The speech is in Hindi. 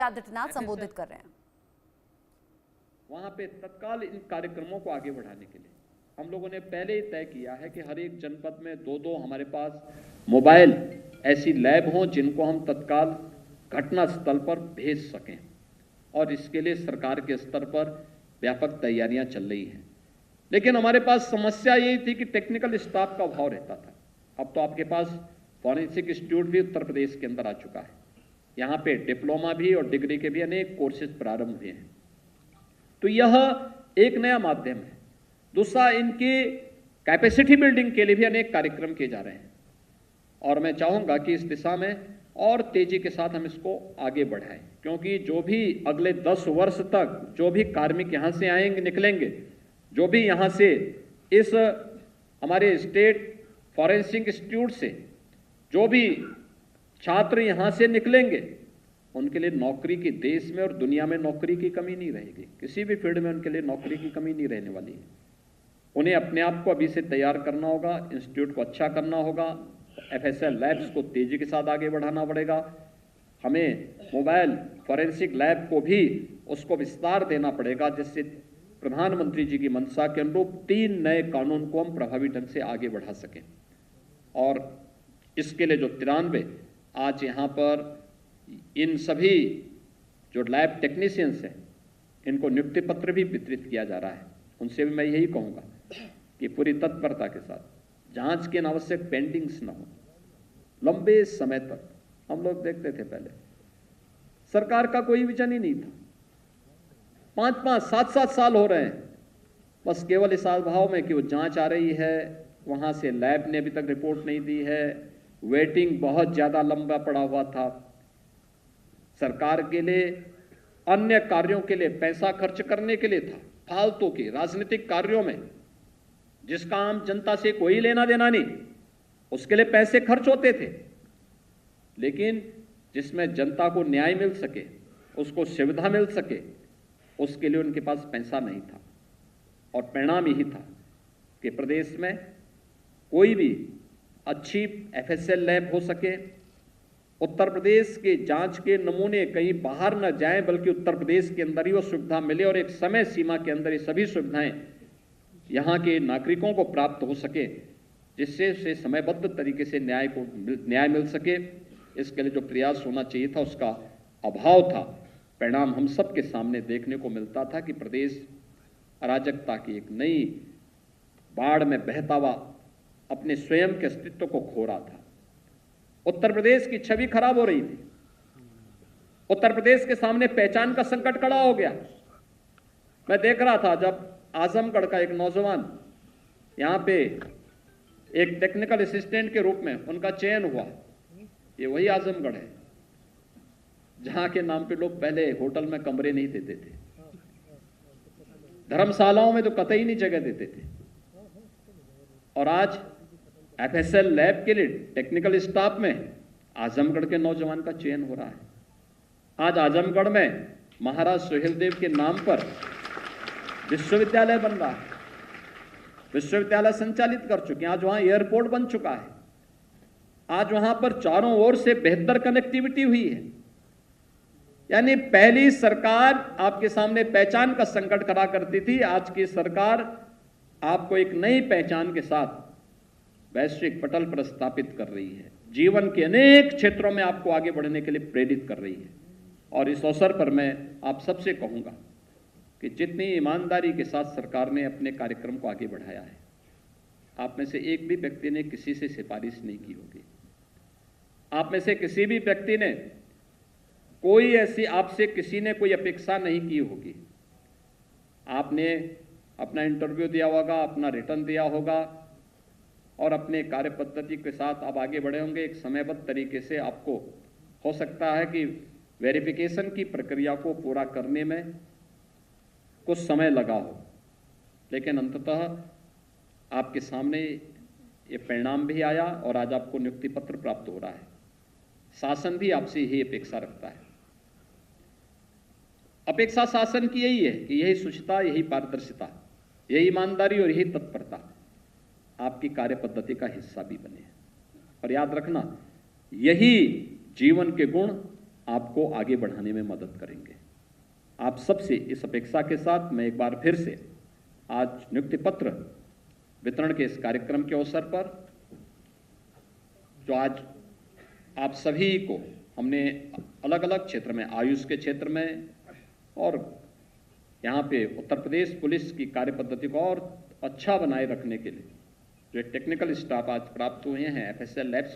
आदित्यनाथ संबोधित कर रहे हैं। वहां पे तत्काल इन कार्यक्रमों को आगे बढ़ाने के लिए हम लोगों ने पहले ही तय किया है कि हर एक जनपद में दो हमारे पास मोबाइल ऐसी लैब हों जिनको हम तत्काल घटना स्थल पर भेज सकें, और इसके लिए सरकार के स्तर पर व्यापक तैयारियां चल रही हैं। लेकिन हमारे पास समस्या यही थी कि टेक्निकल स्टाफ का अभाव रहता था। अब तो आपके पास फॉरेंसिक इंस्टीट्यूट भी उत्तर प्रदेश के अंदर आ चुका है। यहाँ पे डिप्लोमा भी और डिग्री के भी अनेक कोर्सेज प्रारंभ हुए हैं। तो यह एक नया माध्यम है। दूसरा, इनकी कैपेसिटी बिल्डिंग के लिए भी अनेक कार्यक्रम किए जा रहे हैं, और मैं चाहूँगा कि इस दिशा में और तेजी के साथ हम इसको आगे बढ़ाएं, क्योंकि जो भी अगले 10 वर्ष तक जो भी कार्मिक यहाँ से आएंगे निकलेंगे, जो भी यहाँ से इस हमारे स्टेट फॉरेंसिक इंस्टीट्यूट से जो भी छात्र यहाँ से निकलेंगे, उनके लिए नौकरी की देश में और दुनिया में नौकरी की कमी नहीं रहेगी। किसी भी फील्ड में उनके लिए नौकरी की कमी नहीं रहने वाली है। उन्हें अपने आप को अभी से तैयार करना होगा, इंस्टीट्यूट को अच्छा करना होगा, FSL लैब्स को तेजी के साथ आगे बढ़ाना पड़ेगा। हमें मोबाइल फॉरेंसिक लैब को भी उसको विस्तार देना पड़ेगा, जिससे प्रधानमंत्री जी की मंशा के अनुरूप 3 नए कानून को हम प्रभावी ढंग से आगे बढ़ा सकें। और इसके लिए जो 93 आज यहाँ पर इन सभी जो लैब टेक्नीशियंस हैं, इनको नियुक्ति पत्र भी वितरित किया जा रहा है। उनसे भी मैं यही कहूँगा कि पूरी तत्परता के साथ जांच के अनावश्यक पेंडिंग्स ना हो। लंबे समय तक हम लोग देखते थे, पहले सरकार का कोई विजन ही नहीं था। 5-5, 7-7 साल हो रहे हैं, बस केवल इस भाव में कि वो जांच आ रही है, वहाँ से लैब ने अभी तक रिपोर्ट नहीं दी है, वेटिंग बहुत ज़्यादा लंबा पड़ा हुआ था। सरकार के लिए अन्य कार्यों के लिए पैसा खर्च करने के लिए था, फालतू के राजनीतिक कार्यों में जिसका आम जनता से कोई लेना देना नहीं, उसके लिए पैसे खर्च होते थे। लेकिन जिसमें जनता को न्याय मिल सके, उसको सुविधा मिल सके, उसके लिए उनके पास पैसा नहीं था। और परिणाम यही था कि प्रदेश में कोई भी अच्छी FSL लैब हो सके, उत्तर प्रदेश के जांच के नमूने कहीं बाहर न जाएं, बल्कि उत्तर प्रदेश के अंदर ही वो सुविधा मिले और एक समय सीमा के अंदर ये सभी सुविधाएं यहाँ के नागरिकों को प्राप्त हो सके, जिससे से समयबद्ध तरीके से न्याय मिल सके। इसके लिए जो प्रयास होना चाहिए था, उसका अभाव था। परिणाम हम सब के सामने देखने को मिलता था कि प्रदेश अराजकता की एक नई बाढ़ में बहता हुआ अपने स्वयं के अस्तित्व को खो रहा था। उत्तर प्रदेश की छवि खराब हो रही थी। उत्तर प्रदेश के सामने पहचान का संकट खड़ा हो गया। मैं देख रहा था जब आजमगढ़ का एक नौजवान यहाँ पे एक टेक्निकल असिस्टेंट के रूप में उनका चयन हुआ। ये वही आजमगढ़ है जहां के नाम पे लोग पहले होटल में कमरे नहीं देते थे, धर्मशालाओं में तो कतई नहीं जगह देते थे, और आज FSL लैब के लिए टेक्निकल स्टाफ में आजमगढ़ के नौजवान का चयन हो रहा है। आज आजमगढ़ में महाराज सुहेलदेव के नाम पर विश्वविद्यालय बन रहा है, विश्वविद्यालय संचालित कर चुके हैं। आज वहां एयरपोर्ट बन चुका है। आज वहां पर चारों ओर से बेहतर कनेक्टिविटी हुई है। यानी पहली सरकार आपके सामने पहचान का संकट खड़ा करती थी, आज की सरकार आपको एक नई पहचान के साथ वैश्विक पटल पर स्थापित कर रही है। जीवन के अनेक क्षेत्रों में आपको आगे बढ़ने के लिए प्रेरित कर रही है। और इस अवसर पर मैं आप सबसे कहूंगा कि जितनी ईमानदारी के साथ सरकार ने अपने कार्यक्रम को आगे बढ़ाया है, आप में से एक भी व्यक्ति ने किसी से सिफारिश नहीं की होगी। आप में से किसी भी व्यक्ति ने कोई ऐसी आपसे किसी ने कोई अपेक्षा नहीं की होगी। आपने अपना इंटरव्यू दिया होगा, अपना रिटर्न दिया होगा, और अपने कार्य पद्धति के साथ आप आगे बढ़े होंगे। एक समयबद्ध तरीके से आपको हो सकता है कि वेरिफिकेशन की प्रक्रिया को पूरा करने में कुछ समय लगा हो, लेकिन अंततः आपके सामने ये परिणाम भी आया और आज आपको नियुक्ति पत्र प्राप्त हो रहा है। शासन भी आपसे यही अपेक्षा रखता है। अपेक्षा शासन की यही है कि यही शुचिता, यही पारदर्शिता, यही ईमानदारी और यही तत्परता आपकी कार्य पद्धति का हिस्सा भी बने। और याद रखना, यही जीवन के गुण आपको आगे बढ़ाने में मदद करेंगे। आप सबसे इस अपेक्षा के साथ मैं एक बार फिर से आज नियुक्ति पत्र वितरण के इस कार्यक्रम के अवसर पर, जो आज आप सभी को हमने अलग अलग क्षेत्र में, आयुष के क्षेत्र में और यहाँ पे उत्तर प्रदेश पुलिस की कार्य पद्धति को और अच्छा बनाए रखने के लिए जो टेक्निकल स्टाफ आज प्राप्त हुए हैं FSL लैब्स